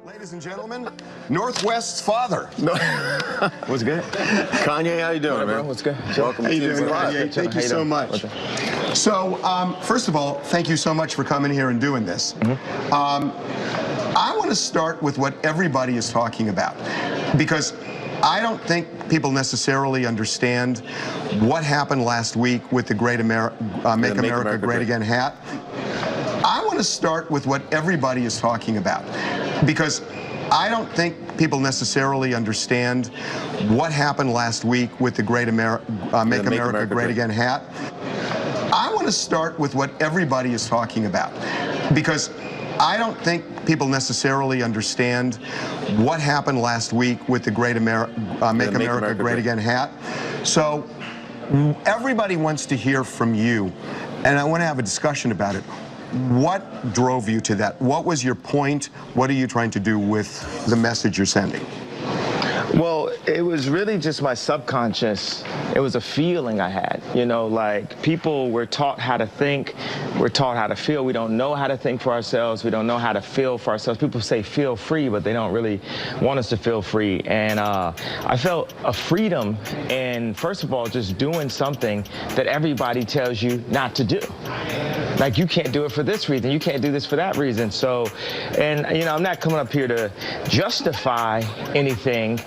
Ladies and gentlemen, Northwest's father. What's good? Kanye, how you doing, man? What's good? Welcome to you doing, Kanye? Thank you so much. So, first of all, thank you so much for coming here and doing this. I want to start with what everybody is talking about, because I don't think people necessarily understand what happened last week with the Make America Great Again hat. I want to start with what everybody is talking about, because I don't think people necessarily understand what happened last week with the Make America Great Again hat. I want to start with what everybody is talking about, because I don't think people necessarily understand what happened last week with the Make America Great Again hat. So everybody wants to hear from you, and I want to have a discussion about it. What drove you to that? What was your point? What are you trying to do with the message you're sending? Well, it was really just my subconscious. It was a feeling I had, you know, like people were taught how to think, we're taught how to feel. We don't know how to think for ourselves. We don't know how to feel for ourselves. People say feel free, but they don't really want us to feel free. And I felt a freedom in, first of all, just doing something that everybody tells you not to do. Like, you can't do it for this reason, you can't do this for that reason. So, and you know, I'm not coming up here to justify anything.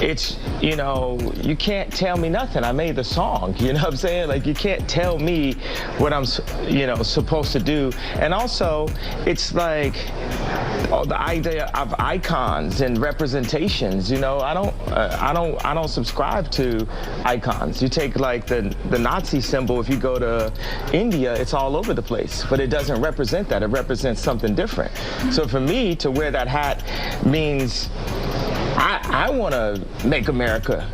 It's, you know, you can't tell me nothing. I made the song, you know what I'm saying? Like, you can't tell me what I'm, you know, supposed to do. And also, it's like, the idea of icons and representations, you know, I don't subscribe to icons. You take like the Nazi symbol, if you go to India, it's all over the place, but it doesn't represent that. It represents something different. So for me to wear that hat means I want to make America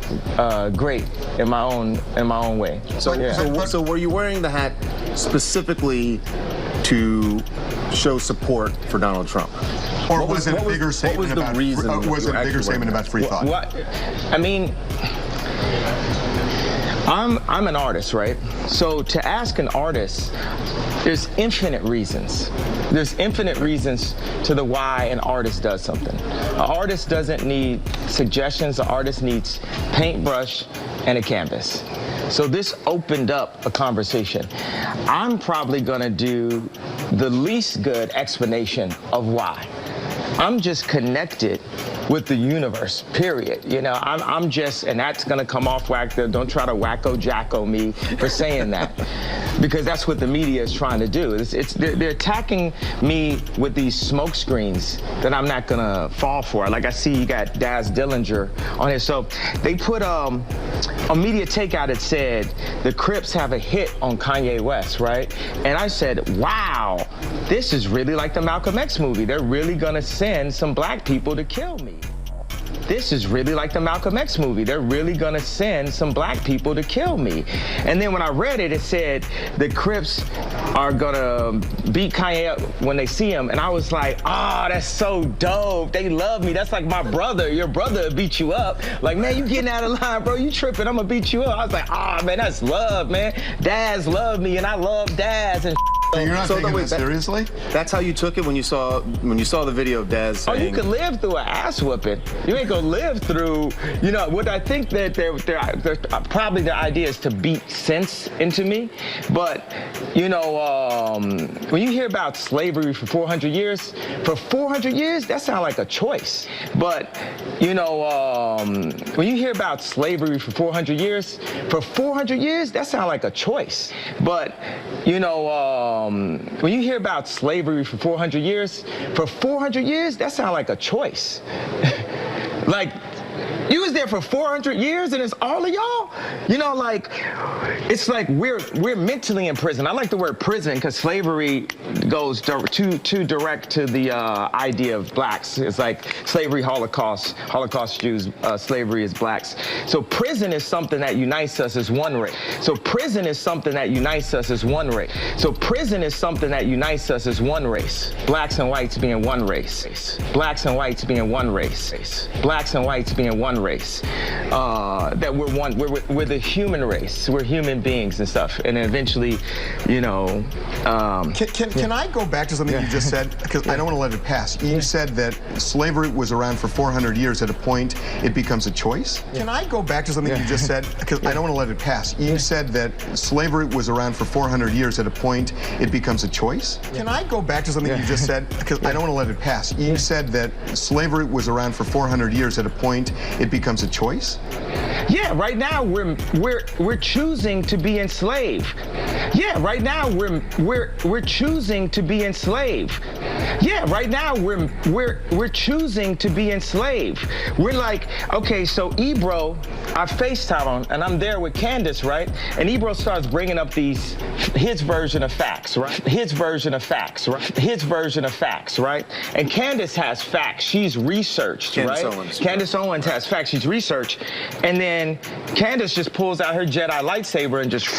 great in my own way. So, yeah. So were you wearing the hat specifically to show support for Donald Trump? Or was it a bigger statement about free thought? What? I mean, I'm an artist, right? So to ask an artist, there's infinite reasons. There's infinite reasons to the why an artist does something. An artist doesn't need suggestions. An artist needs paintbrush and a canvas. So this opened up a conversation. I'm probably gonna do the least good explanation of why. I'm just connected with the universe, period. You know, I'm just, and that's gonna come off whack. Don't try to wacko-jacko me for saying that, because that's what the media is trying to do. They're attacking me with these smoke screens that I'm not gonna fall for. Like, I see you got Daz Dillinger on here. So they put a media takeout that said the Crips have a hit on Kanye West, right? And I said, wow, this is really like the Malcolm X movie. They're really gonna send some black people to kill me. This is really like the Malcolm X movie. They're really gonna send some black people to kill me. And then when I read it, it said the Crips are gonna beat Kanye up when they see him. And I was like, oh, that's so dope. They love me. That's like my brother. Your brother beat you up. Like, man, you getting out of line, bro. You tripping. I'm gonna beat you up. I was like, oh, man, that's love, man. Daz loved me and I love Daz. And so you're not taking that seriously? That's how you took it when you saw the video of Daz saying... Oh, you can live through an ass whooping. You ain't gonna live through, you know, what I think that they're probably the idea is to beat sense into me. But, you know, when you hear about slavery for 400 years, that sounds like a choice. But, you know, when you hear about slavery for 400 years, that sounds like a choice. But, you know, when you hear about slavery for 400 years, that sounds like a choice. Like, you was there for 400 years and it's all of y'all? You know, like, it's like we're mentally in prison. I like the word prison because slavery goes too direct to the idea of blacks. It's like slavery, Holocaust Jews, slavery is blacks. So prison is something that unites us as one race. So prison is something that unites us as one race. So prison is something that unites us as one race. Blacks and whites being one race. Blacks and whites being one race. Blacks and whites being one race. That we're one. We're the human race. We're human beings and stuff. And then eventually, you know. Can I go back to something you just said? Because I don't want to let it pass. You said that slavery was around for 400 years. At a point, it becomes a choice. Can I go back to something you just said? Because I don't want to let it pass. You said that slavery was around for 400 years. At a point, it becomes a choice. Can I go back to something you just said? Because I don't want to let it pass. You said that slavery was around for 400 years. At a point, it becomes a choice. Yeah, right now we're choosing to be enslaved. Yeah, right now we're choosing to be enslaved. Yeah, right now we're choosing to be enslaved. We're like, okay, so Ebro, I FaceTime on, and I'm there with Candace, right? And Ebro starts bringing up his version of facts, right? His version of facts, right? His version of facts, right? And Candace has facts. She's researched, right? Candace Owens has facts. She's researched. And then Candace just pulls out her Jedi lightsaber and just,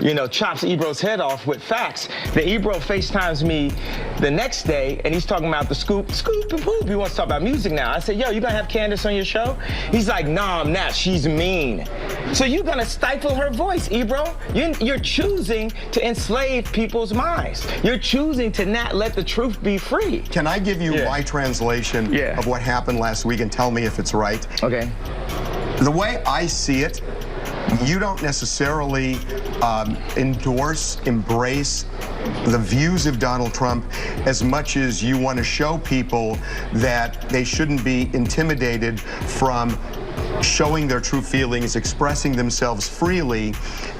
you know, chops Ebro's head off with facts. Then Ebro FaceTimes me the next day, and he's talking about the scoop and poop. He wants to talk about music now. I said, yo, you gonna have Candace on your show? He's like, nah, I'm not. She's mean. So you're gonna stifle her voice, Ebro. You're choosing to enslave people's minds. You're choosing to not let the truth be free. Can I give you my translation of what happened last week and tell me if it's right? Okay. The way I see it, you don't necessarily embrace the views of Donald Trump as much as you want to show people that they shouldn't be intimidated from showing their true feelings, expressing themselves freely,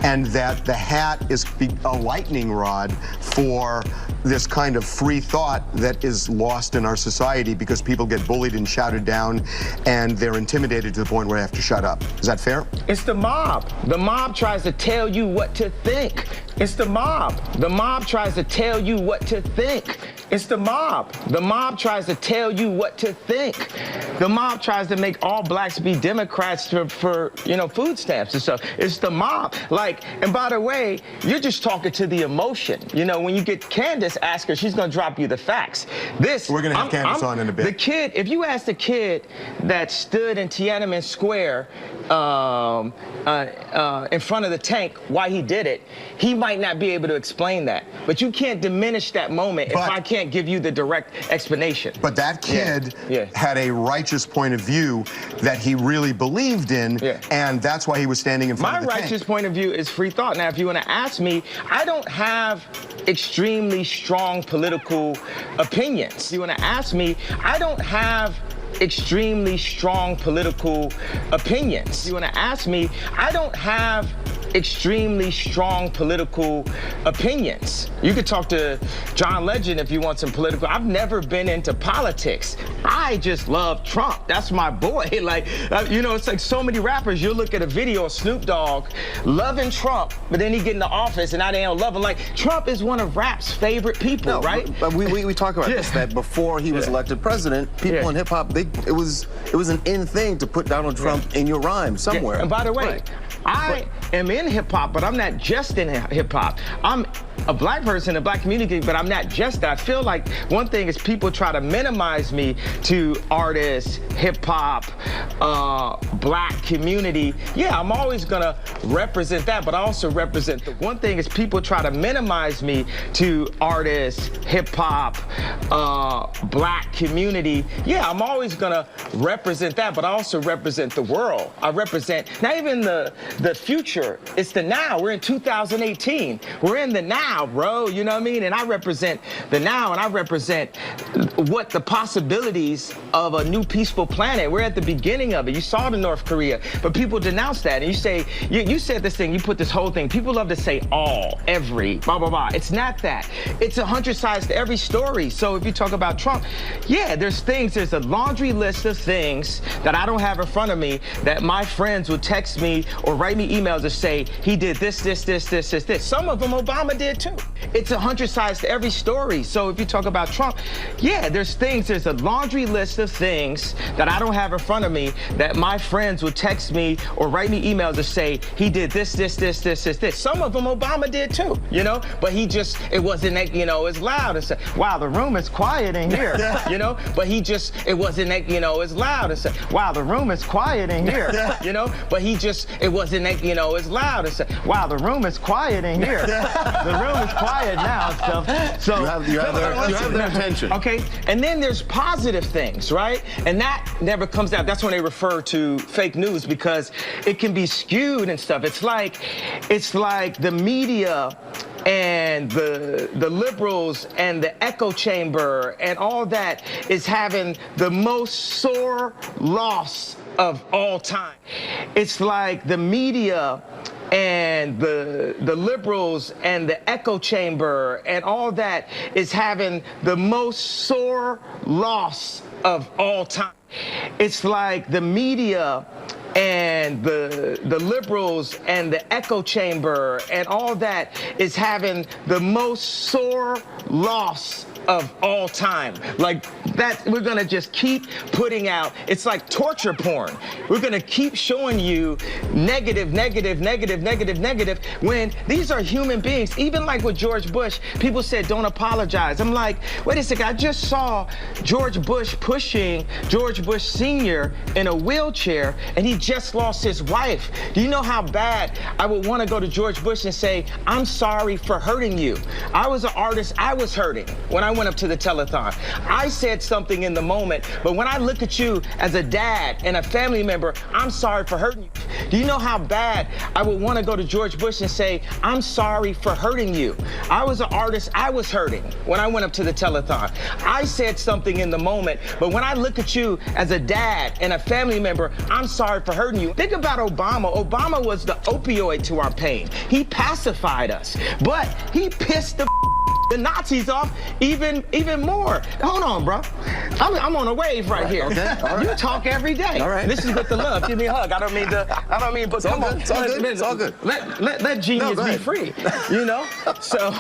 and that the hat is a lightning rod for this kind of free thought that is lost in our society because people get bullied and shouted down and they're intimidated to the point where they have to shut up. Is that fair? It's the mob. The mob tries to tell you what to think. It's the mob. The mob tries to tell you what to think. It's the mob. The mob tries to tell you what to think. The mob tries to make all blacks be Democrats for you know, food stamps and stuff. It's the mob. Like, and by the way, you're just talking to the emotion. You know, when you get Candace, ask her, she's gonna drop you the facts. We're gonna have Candace on in a bit. The kid, if you ask the kid that stood in Tiananmen Square in front of the tank why he did it, he might not be able to explain that. But you can't diminish that moment if I can't give you the direct explanation. But that kid had a righteous point of view that he really believed in, and that's why he was standing in front of the tank. My righteous point of view is free thought. Now, if you want to ask me, I don't have extremely strong political opinions. If you want to ask me, I don't have extremely strong political opinions. If you want to ask me, I don't have extremely strong political opinions. You could talk to John Legend if you want some political. I've never been into politics. I just love Trump. That's my boy. Like, you know, it's like so many rappers. You'll look at a video of Snoop Dogg loving Trump, but then he get in the office and now they don't love him. Like, Trump is one of rap's favorite people, right? But we talk about this, that before he was elected president, people in hip hop, it was an in thing to put Donald Trump in your rhyme somewhere. And by the way, I am in hip hop, but I'm not just in hip hop. I'm a black person in the black community, but I'm not just that. I feel like one thing is people try to minimize me to artists, hip hop, black community. Yeah, I'm always gonna represent that, but I also represent the one thing is people try to minimize me to artists, hip hop, black community. Yeah, I'm always gonna represent that, but I also represent the world. I represent not even the future, it's the now. We're in 2018. We're in the now, bro, you know what I mean? And I represent the now, and I represent what the possibilities of a new peaceful planet. We're at the beginning of it. You saw the North Korea, but people denounce that. And you say, you said this thing, you put this whole thing, people love to say all, every, blah, blah, blah. It's not that. It's 100 sides to every story. So if you talk about Trump, yeah, there's a laundry list of things that I don't have in front of me that my friends would text me or write me emails to say, he did this. Some of them Obama did did too. It's 100 sides to every story. So if you talk about Trump, yeah, there's a laundry list of things that I don't have in front of me that my friends would text me or write me emails to say, he did this. Some of them Obama did too, you know, but it wasn't, you know, as loud as, wow, the room is quiet in here, you know, but it wasn't, you know, as loud as, wow, the room is quiet in here, you know, but it wasn't, you know, as loud as, wow, the room is quiet in here. The room is quiet now, so you have their attention. Okay, and then there's positive things, right? And that never comes out. That's when they refer to fake news, because it can be skewed and stuff. It's like the media and the liberals and the echo chamber and all that is having the most sore loss of all time. It's like the media and the liberals and the echo chamber and all that is having the most sore loss of all time. It's like the media and the liberals and the echo chamber and all that is having the most sore loss of all time. Like that, we're gonna just keep putting out, it's like torture porn. We're gonna keep showing you negative, when these are human beings. Even like with George Bush, people said, don't apologize. I'm like, wait a second, I just saw George Bush pushing George Bush Sr. in a wheelchair, and he just lost his wife. Do you know how bad I would wanna go to George Bush and say, I'm sorry for hurting you. I was an artist, I was hurting when I went up to the telethon. I said something in the moment, but when I look at you as a dad and a family member, I'm sorry for hurting you. Do you know how bad I would want to go to George Bush and say, I'm sorry for hurting you. I was an artist, I was hurting when I went up to the telethon. I said something in the moment, but when I look at you as a dad and a family member, I'm sorry for hurting you. Think about Obama. Obama was the opioid to our pain. He pacified us, but he pissed the Nazis off even more. Hold on, bro. I'm on a wave right here. Okay. All right. You talk every day. All right. This is with the love. Give me a hug. I don't mean, but it's come on. It's all good. It's all good. Let genius be free. You know. So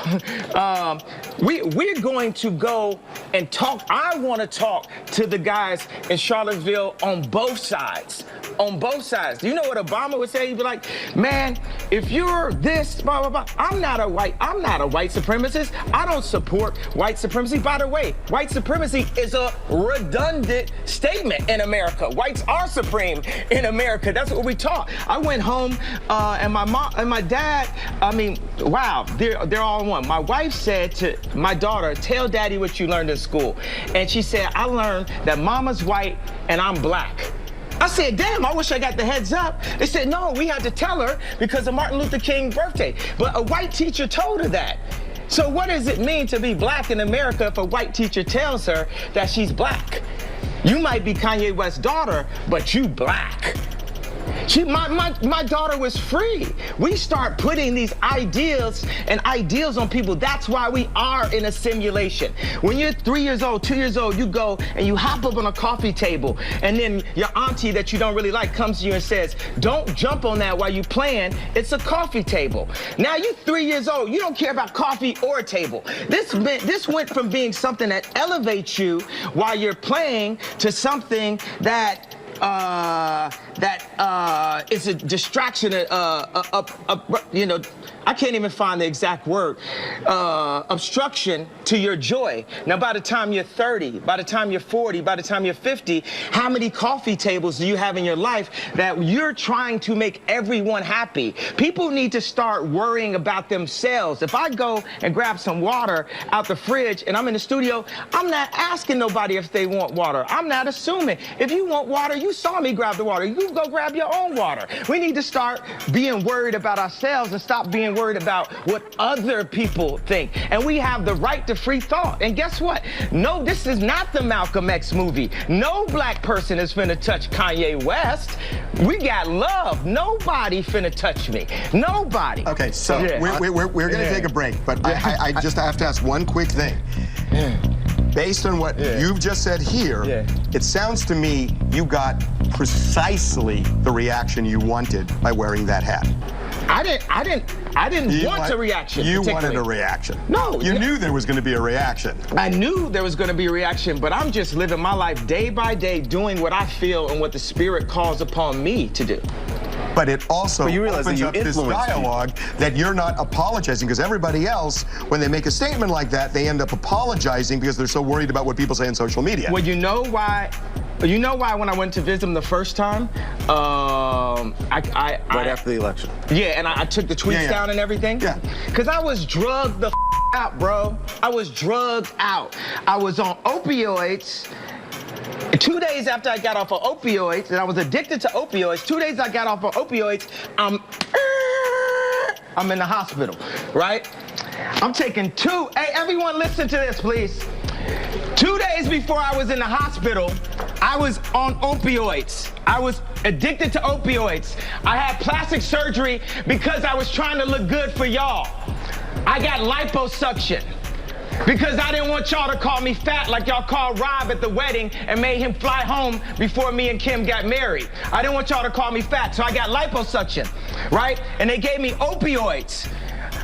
we're going to go and talk. I want to talk to the guys in Charlottesville on both sides. On both sides. Do you know what Obama would say? He'd be like, man, if you're this, blah, blah, blah, I'm not a white supremacist. I don't support white supremacy. By the way, white supremacy is a redundant statement in America. Whites are supreme in America. That's what we taught. I went home and my mom and my dad, I mean, wow, they're all one. My wife said to my daughter, tell daddy what you learned in school. And she said, I learned that mama's white and I'm black. I said, damn, I wish I got the heads up. They said, no, we had to tell her because of Martin Luther King's birthday. But a white teacher told her that. So what does it mean to be black in America if a white teacher tells her that she's black? You might be Kanye West's daughter, but you black. My daughter was free. We start putting these ideals on people. That's why we are in a simulation. When you're 3 years old, 2 years old, you go and you hop up on a coffee table, and then your auntie that you don't really like comes to you and says, don't jump on that while you're playing. It's a coffee table. Now you're 3 years old. You don't care about coffee or a table. This went from being something that elevates you while you're playing to something that is a distraction, you know, I can't even find the exact word, obstruction to your joy. Now, by the time you're 30, by the time you're 40, by the time you're 50, how many coffee tables do you have in your life that you're trying to make everyone happy? People need to start worrying about themselves. If I go and grab some water out the fridge and I'm in the studio, I'm not asking nobody if they want water. I'm not assuming. If you want water, you saw me grab the water. You go grab your own water. We need to start being worried about ourselves and stop being worried about what other people think. And we have the right to free thought. And guess what? No, this is not the Malcolm X movie. No black person is finna touch Kanye West. We got love. Nobody finna touch me. Nobody. Okay, so we're gonna take a break, but I just have to ask one quick thing. Based on what you've just said here, it sounds to me you got precisely the reaction you wanted by wearing that hat. I didn't I didn't want a reaction. You wanted a reaction. No. You knew there was going to be a reaction. I knew there was going to be a reaction, but I'm just living my life day by day, doing what I feel and what the Spirit calls upon me to do. But it also opens up this dialogue that you're not apologizing, because everybody else, when they make a statement like that, they end up apologizing because they're so worried about what people say on social media. Well, you know why? You know why when I went to visit him the first time, right after the election. Yeah, and I took the tweets down and everything. Yeah. Because I was drugged the out, bro. I was drugged out. I was on opioids. 2 days after I got off of opioids, and I was addicted to opioids, 2 days I got off of opioids, I'm in the hospital, right? I'm taking hey, everyone listen to this, please. 2 days before I was in the hospital, I was on opioids. I was addicted to opioids. I had plastic surgery because I was trying to look good for y'all. I got liposuction. Because I didn't want y'all to call me fat like y'all called Rob at the wedding and made him fly home before me and Kim got married. I didn't want y'all to call me fat, so I got liposuction, right? And they gave me opioids,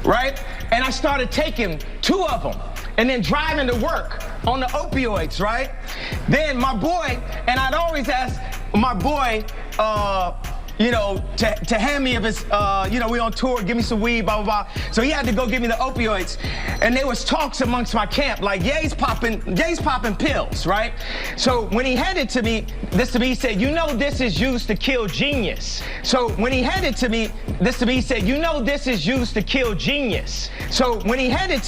right? And I started taking 2 of them and then driving to work on the opioids, right? Then my boy, and I'd always ask my boy, you know, to hand me of his, you know, we on tour, give me some weed, blah, blah, blah. So he had to go give me the opioids. And there was talks amongst my camp, like, Ye's popping pills, right? So when he handed this to me, he said, you know this is used to kill genius. So when he handed this to me, he said, you know this is used to kill genius. So when he handed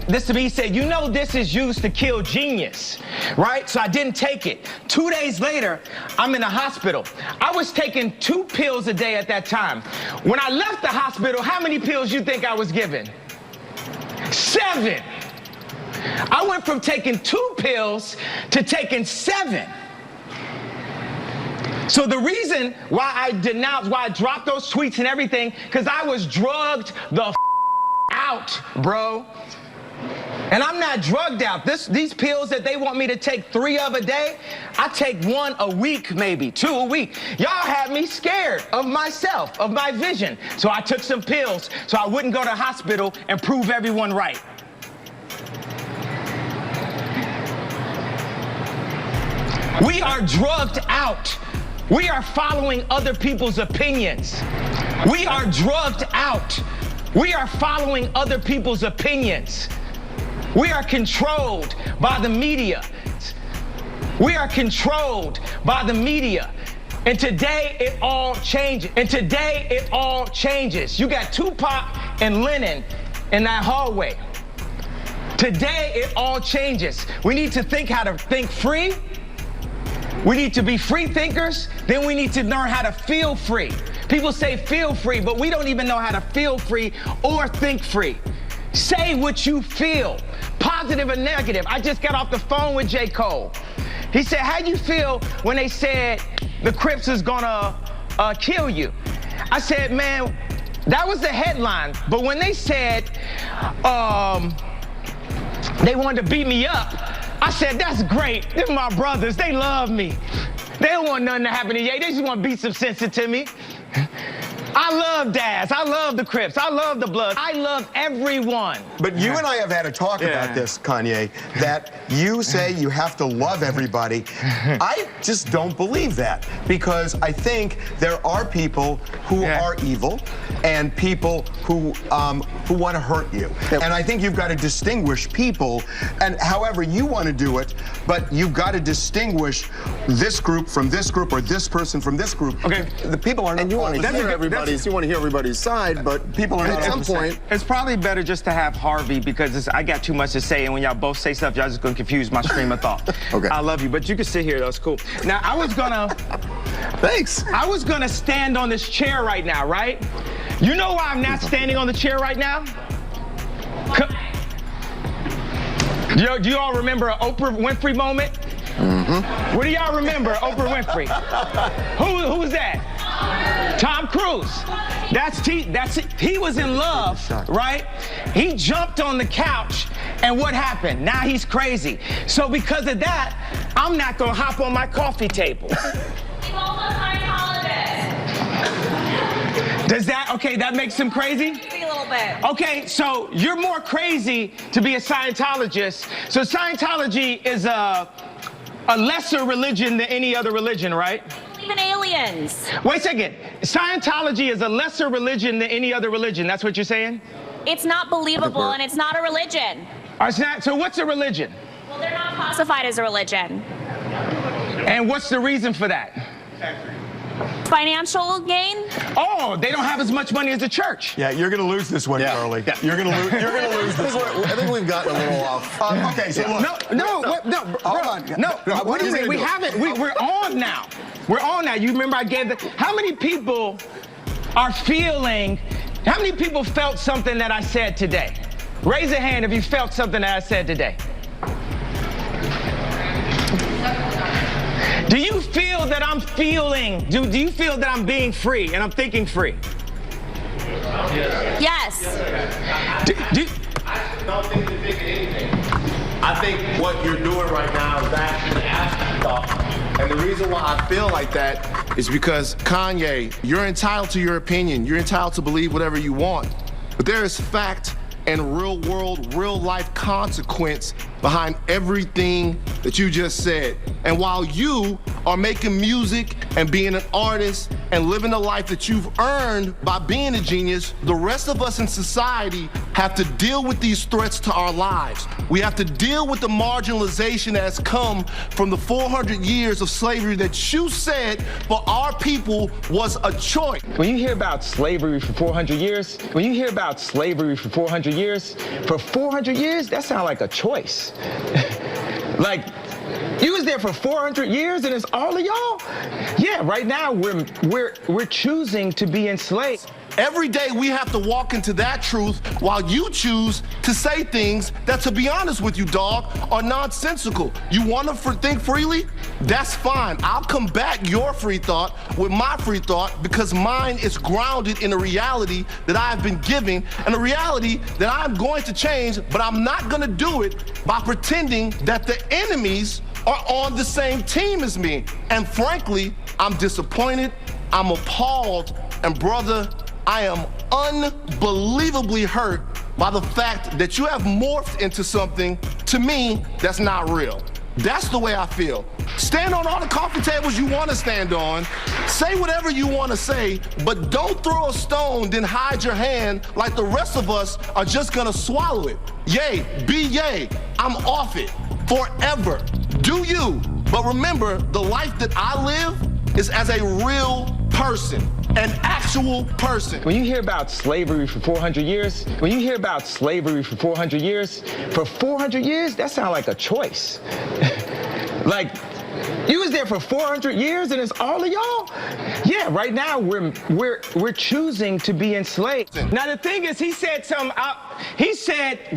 this to me, he said, you know this is used to kill genius, right? So I didn't take it. 2 days later, I'm in the hospital. I was taking 2 pills a day at that time. When I left the hospital, how many pills you think I was given? 7. I went from taking 2 pills to taking 7. So the reason why I denounced, why I dropped those tweets and everything, because I was drugged the out, bro. And I'm not drugged out. These pills that they want me to take 3 of a day, I take 1 a week, maybe 2 a week. Y'all had me scared of myself, of my vision. So I took some pills so I wouldn't go to the hospital and prove everyone right. We are drugged out. We are following other people's opinions. We are drugged out. We are following other people's opinions. We are controlled by the media. We are controlled by the media. And today it all changes. You got Tupac and Lennon in that hallway. Today it all changes. We need to think how to think free. We need to be free thinkers. Then we need to learn how to feel free. People say feel free, but we don't even know how to feel free or think free. Say what you feel, positive or negative. I just got off the phone with J. Cole. He said, how you feel when they said the Crips is gonna kill you? I said, man, that was the headline. But when they said they wanted to beat me up, I said, that's great. They're my brothers. They love me. They don't want nothing to happen to Ye. They just want to beat some sense into me. I love Daz. I love the Crips. I love the Bloods. I love everyone. But you and I have had a talk about this, Kanye, that you say you have to love everybody. I just don't believe that, because I think there are people who are evil and people who want to hurt you. And I think you've got to distinguish people, and however you want to do it, but you've got to distinguish this group from this group, or this person from this group. Okay, the people are not. And you want to hear everybody's side, but people are not. At some point, it's probably better just to have Harvey, because I got too much to say, and when y'all both say stuff, y'all just gonna confuse my stream of thought. Okay. I love you, but you can sit here. That's cool. Now I was gonna. Thanks. I was gonna stand on this chair right now, right? You know why I'm not standing on the chair right now? Do you all remember an Oprah Winfrey moment? Mm-hmm. What do y'all remember, Oprah Winfrey? Who's that? Tom Cruise. That's it. He was in love, right? He jumped on the couch, and what happened? Now he's crazy. So because of that, I'm not gonna hop on my coffee table. Does that, okay, that makes him crazy? little bit. Okay, so you're more crazy to be a Scientologist. So Scientology is a lesser religion than any other religion, right? Even aliens. Wait a second. Scientology is a lesser religion than any other religion. That's what you're saying? It's not believable, and it's not a religion. So what's a religion? Well, they're not classified as a religion. And what's the reason for that? Financial gain? Oh, they don't have as much money as the church. Yeah, you're going to lose this one, Carly. Yeah. You're going to lose. You're going to lose this one. I think we've gotten a little off. Okay, so look. Hold on. What do you mean? We haven't. We're on now. We're on now. You remember I gave the. How many people are feeling? How many people felt something that I said today? Raise a hand if you felt something that I said today. Do you feel that I'm feeling? Do you feel that I'm being free and I'm thinking free? Yes. I don't think you're thinking anything. I think what you're doing right now is actually asking thought. And the reason why I feel like that is because, Kanye, you're entitled to your opinion. You're entitled to believe whatever you want. But there is fact and real world, real life consequence behind everything that you just said. And while you are making music and being an artist and living the life that you've earned by being a genius, the rest of us in society have to deal with these threats to our lives. We have to deal with the marginalization that has come from the 400 years of slavery that you said for our people was a choice. When you hear about slavery for 400 years, for 400 years, that sounds like a choice. Like, you was there for 400 years and it's all of y'all? Yeah, right now we're choosing to be enslaved. Every day we have to walk into that truth while you choose to say things that, to be honest with you, dog, are nonsensical. You want to think freely? That's fine. I'll combat your free thought with my free thought because mine is grounded in a reality that I've been given and a reality that I'm going to change, but I'm not going to do it by pretending that the enemies are on the same team as me. And frankly, I'm disappointed, I'm appalled, and brother, I am unbelievably hurt by the fact that you have morphed into something, to me, that's not real. That's the way I feel. Stand on all the coffee tables you want to stand on, say whatever you want to say, but don't throw a stone, then hide your hand like the rest of us are just gonna swallow it. Yay, be yay, I'm off it, forever. Do you, but remember, the life that I live is as a real person, an actual person. When you hear about slavery for 400 years, for 400 years, that sounds like a choice. Like, you was there for 400 years and it's all of y'all? Yeah, right now we're choosing to be enslaved. Now the thing is, he said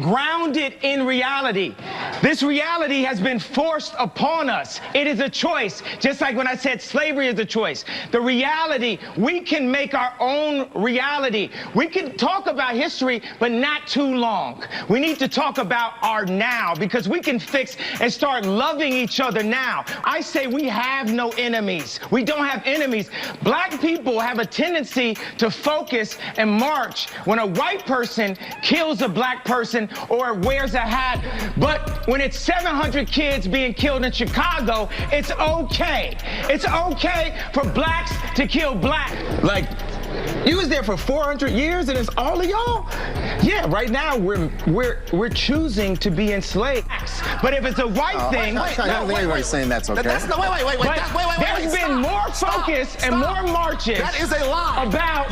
grounded in reality. This reality has been forced upon us. It is a choice, just like when I said slavery is a choice. The reality, we can make our own reality. We can talk about history, but not too long. We need to talk about our now because we can fix and start loving each other now. I say we have no enemies. We don't have enemies. Black people have a tendency to focus and march when a white person kills a black person or wears a hat. But when it's 700 kids being killed in Chicago, it's okay. It's okay for blacks to kill black. Like, you was there for 400 years and it's all of y'all? Yeah, right now we're choosing to be enslaved. But if it's a white thing, I don't think anybody's saying that's okay. There's been more focus and more marches. That is a lie. About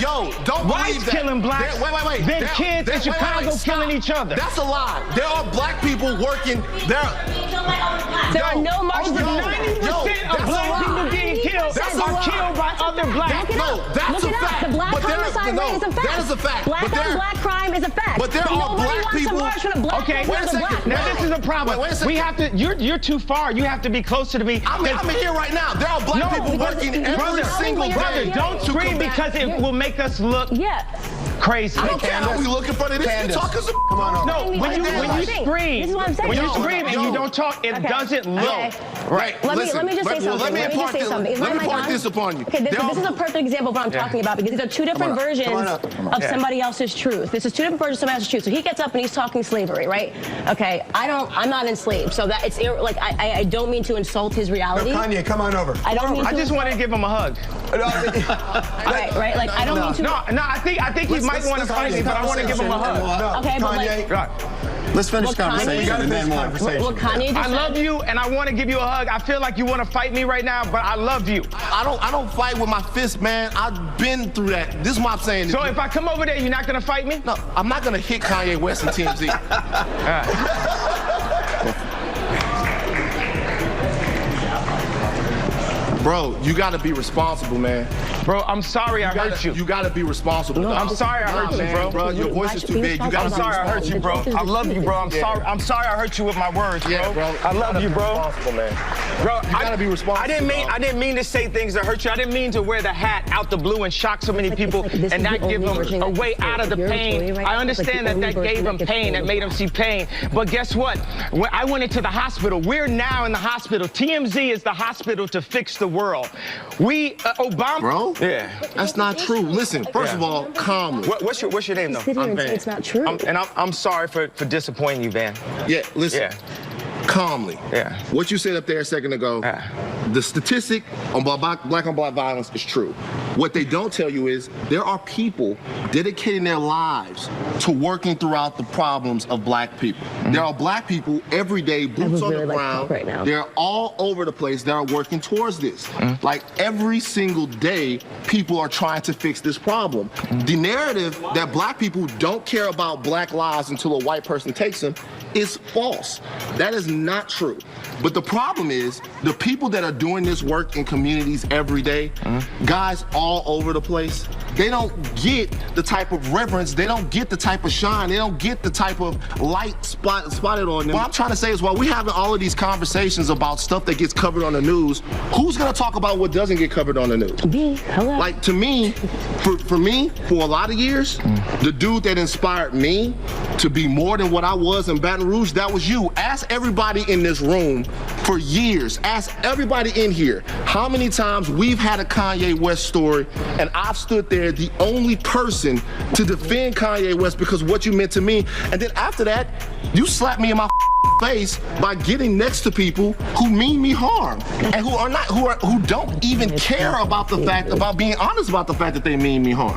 whites killing blacks than kids in Chicago killing each other. That's a lie. There are black people working. There are no marches. Over 90% of black people getting killed are killed by other blacks. No, that's a fact. The black homicide rate is a fact. That is a fact. Black on black crime is a fact. But there are black people. Okay, wait a second. Now this is a problem. We have to. You're too far. You have to be closer to me. I'm here right now. There are black people working every single day. Brother, don't scream because it will make us look. Yeah. crazy. I don't care how we look in front of this. You're talking some. Come on over. No, when you scream, This is what I'm saying. when you scream and you don't talk, it doesn't look right. Let me just say something. Let me impart this upon you. Okay, this is a perfect example of what I'm talking about, because these are two different versions of somebody else's truth. This is two different versions of somebody else's truth. So he gets up and he's talking slavery, right? Okay, I'm not enslaved, so that it's like I don't mean to insult his reality. No, Kanye, come on over. I just want to give him a hug. Right. Like I don't mean to. No. I think he might want to fight me, but I want to give him a hug. Okay, but like. Let's finish conversation and then more. What Kanye just I love you, and I want to give you a hug. I feel like you want to fight me right now, but I love you. I don't fight with my fist, man. I've been through that. This is what I'm saying. So if I come over there, you're not gonna fight me? No, I'm not gonna hit Kanye West and TMZ. All right. Bro, you gotta be responsible, man. Bro, I'm sorry I hurt you. You gotta be responsible. No, I'm sorry I hurt you, bro. Your voice is too big. You gotta I'm sorry I hurt you, bro. I love you, bro. I'm sorry I hurt you with my words, bro. Yeah, bro. I love you, bro. Responsible, man. Bro, You gotta be responsible. I didn't mean to say things that hurt you. I didn't mean to wear the hat out the blue and shock so many people and not give them a way out of the pain. I understand that gave him pain, that made him see pain. But guess what? When I went into the hospital, we're now in the hospital. TMZ is the hospital to fix the world. Obama. Bro? Yeah. That's not true. Listen, first of all, calmly. What's your name, though? I'm Van. It's not true. I'm sorry for disappointing you, Van. Yeah, listen. Yeah. Calmly. Yeah. What you said up there a second ago, the statistic on black on black violence is true. What they don't tell you is there are people dedicating their lives to working throughout the problems of black people. There are black people every day, boots on the ground. Right now. They're all over the place that are working towards this. Like every single day, people are trying to fix this problem. The narrative that black people don't care about black lives until a white person takes them is false. That is not true. But the problem is the people that are doing this work in communities every day, guys all over the place, they don't get the type of reverence, they don't get the type of shine, they don't get the type of light spotted on them. What I'm trying to say is while we're having all of these conversations about stuff that gets covered on the news, who's gonna talk about what doesn't get covered on the news? Me. Hello. Like to me, for me, for a lot of years, the dude that inspired me to be more than what I was in Baton Rouge, that was you. Ask everybody in this room for years, ask everybody in here how many times we've had a Kanye West story and I've stood there the only person to defend Kanye West because of what you meant to me, and then after that, you slapped me in my face by getting next to people who mean me harm and who don't even care about the fact, about being honest about the fact that they mean me harm.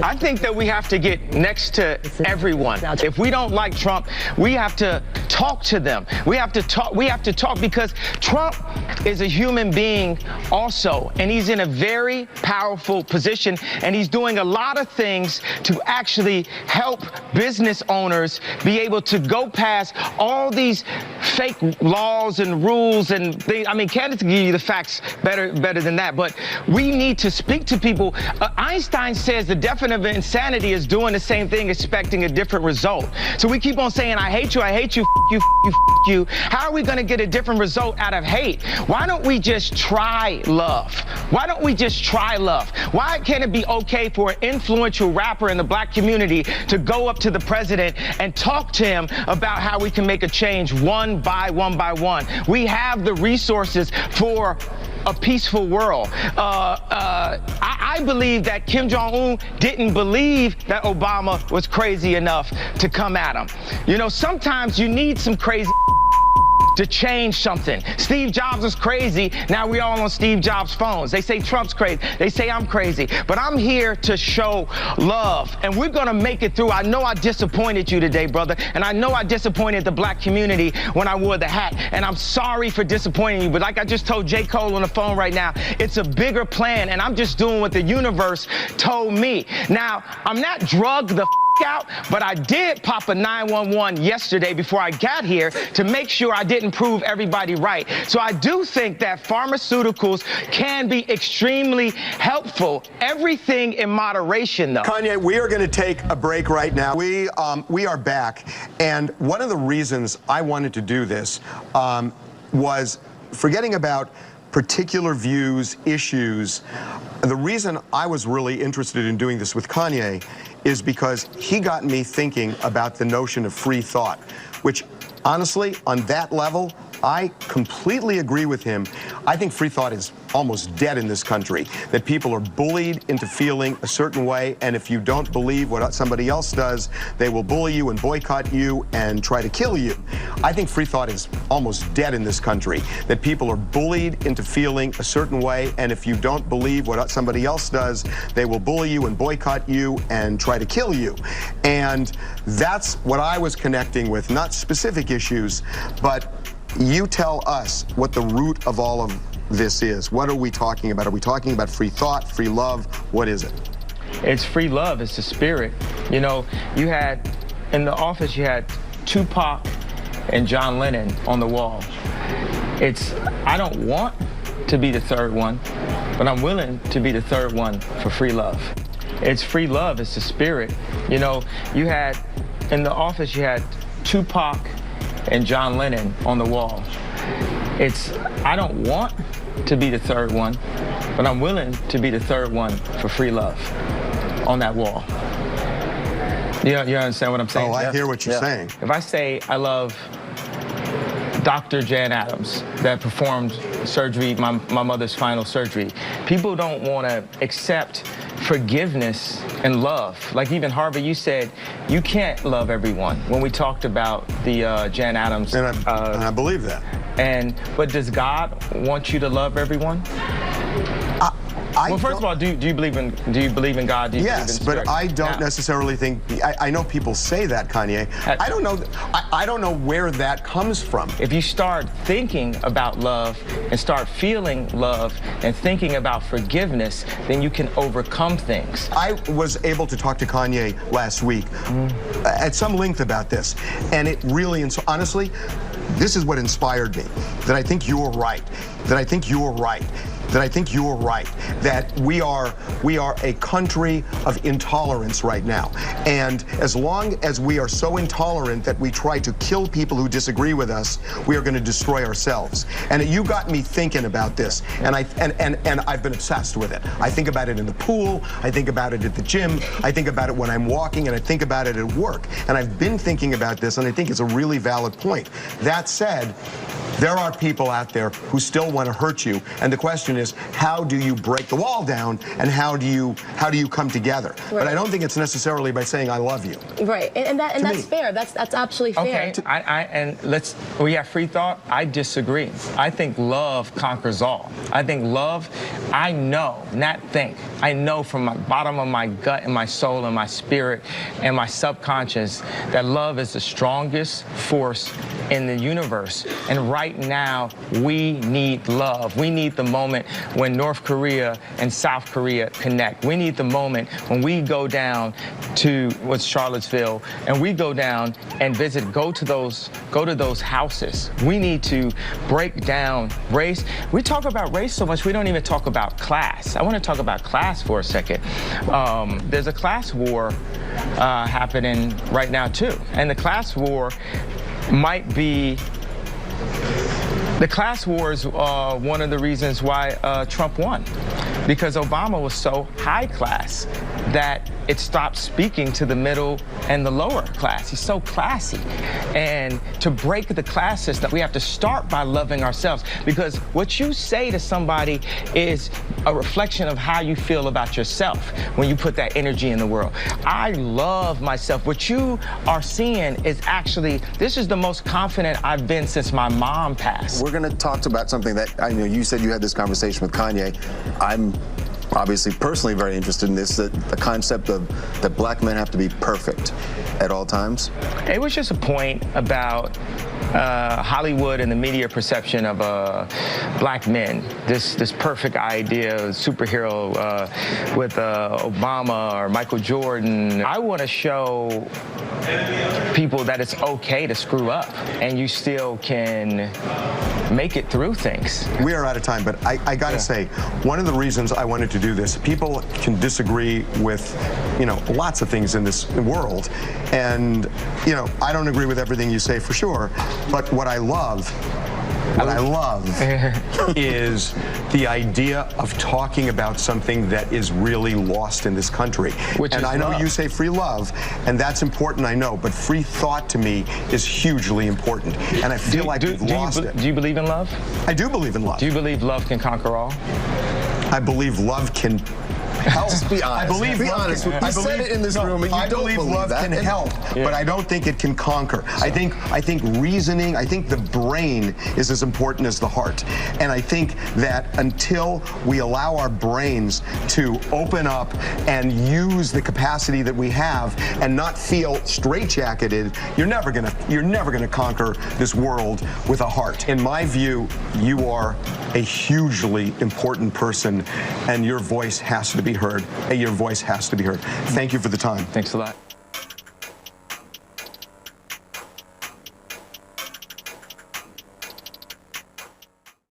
I think that we have to get next to everyone. If we don't like Trump, we have to talk to them. We have to talk because Trump is a human being also, and he's in a very powerful position, and he's doing a lot of things to actually help business owners be able to go past all these fake laws and rules and things. I mean, candidates give you the facts better than that, but we need to speak to people. Einstein says the definition of insanity is doing the same thing, expecting a different result. So we keep on saying, I hate you, you. How are we going to get a different result out of hate? Why don't we just try love? Why don't we just try love? Why can't it be okay for an influential rapper in the black community to go up to the president and talk to him about how we can make a change one by one? We have the resources for a peaceful world. I believe that Kim Jong-un didn't believe that Obama was crazy enough to come at him. You know, sometimes you need some crazy to change something. Steve Jobs was crazy. Now we all on Steve Jobs' phones. They say Trump's crazy. They say I'm crazy. But I'm here to show love. And we're going to make it through. I know I disappointed you today, brother. And I know I disappointed the black community when I wore the hat. And I'm sorry for disappointing you. But like I just told J. Cole on the phone right now, it's a bigger plan. And I'm just doing what the universe told me. Now, I'm not drugged the out, but I did pop a 911 yesterday before I got here to make sure I didn't prove everybody right. So I do think that pharmaceuticals can be extremely helpful. Everything in moderation, though. Kanye, we are going to take a break right now. We are back, and one of the reasons I wanted to do this was forgetting about particular views, issues. The reason I was really interested in doing this with Kanye is because he got me thinking about the notion of free thought, which honestly, on that level, I completely agree with him. I think free thought is almost dead in this country, that people are bullied into feeling a certain way, and if you don't believe what somebody else does, they will bully you and boycott you and try to kill you. I think free thought is almost dead in this country, that people are bullied into feeling a certain way, and if you don't believe what somebody else does, they will bully you and boycott you and try to kill you. And that's what I was connecting with, not specific issues, but you tell us what the root of all of this is. What are we talking about? Are we talking about free thought, free love? What is it? It's free love. It's the spirit. You know, you had, in the office, you had Tupac and John Lennon on the wall. I don't want to be the third one, but I'm willing to be the third one for free love. It's free love. It's the spirit. You know, you had, in the office, you had Tupac and John Lennon on the wall. I don't want to be the third one, but I'm willing to be the third one for free love on that wall. You understand what I'm saying? Oh, I hear what you're saying. If I say I love Dr. Jan Adams that performed surgery, my mother's final surgery, people don't want to accept forgiveness and love. Like even Harvey, you said you can't love everyone when we talked about the Jan Adams. And I believe that. But does God want you to love everyone? Well, first of all, do you believe in God? Do you believe in yes, but I don't necessarily think. I know people say that, Kanye. I don't know. I don't know where that comes from. If you start thinking about love and start feeling love and thinking about forgiveness, then you can overcome things. I was able to talk to Kanye last week at some length about this, and it really, honestly, this is what inspired me. That I think you're right. That I think you're right. That I think you're right, that we are a country of intolerance right now. And as long as we are so intolerant that we try to kill people who disagree with us, we are going to destroy ourselves. And you got me thinking about this, and I've been obsessed with it. I think about it in the pool, I think about it at the gym, I think about it when I'm walking, and I think about it at work. And I've been thinking about this, and I think it's a really valid point. That said, there are people out there who still want to hurt you, and the question is, how do you break the wall down, and how do you come together? Right. But I don't think it's necessarily by saying I love you. Right, and that's fair. That's absolutely fair. Okay, we have free thought. I disagree. I think love conquers all. I think love, I know, not think. I know from my bottom of my gut and my soul and my spirit and my subconscious that love is the strongest force in the universe. And right now, we need love. We need the moment when North Korea and South Korea connect. We need the moment when we go down to Charlottesville and we go down and go to those houses. We need to break down race. We talk about race so much, we don't even talk about class. I want to talk about class for a second. There's a class war happening right now too. And the class war might be the class war is one of the reasons why Trump won, because Obama was so high class that it stopped speaking to the middle and the lower class. He's so classy. And to break the class system, we have to start by loving ourselves, because what you say to somebody is a reflection of how you feel about yourself when you put that energy in the world. I love myself. What you are seeing is actually, this is the most confident I've been since my mom passed. We're gonna talk about something that, I know you said you had this conversation with Kanye. I'm obviously personally very interested in this, the concept of that black men have to be perfect at all times. It was just a point about Hollywood and the media perception of black men. This perfect idea of superhero with Obama or Michael Jordan. I want to show people that it's okay to screw up and you still can make it through things. We are out of time, but I gotta say, one of the reasons I wanted to do this, people can disagree with, lots of things in this world, and, I don't agree with everything you say for sure, but what I love what I love is the idea of talking about something that is really lost in this country. And I know you say free love, and that's important, I know, but free thought to me is hugely important. And I feel like we've lost it. Do you believe in love? I do believe in love. Do you believe love can conquer all? I believe love can help. Just be honest. I believe be honest. You said it in this room, and you don't believe love that. can help, but I don't think it can conquer. I think reasoning. I think the brain is as important as the heart, and I think that until we allow our brains to open up and use the capacity that we have, and not feel straitjacketed, you're never gonna conquer this world with a heart. In my view, you are a hugely important person, and your voice has to be heard. Your voice has to be heard. Thank you for the time. Thanks a lot.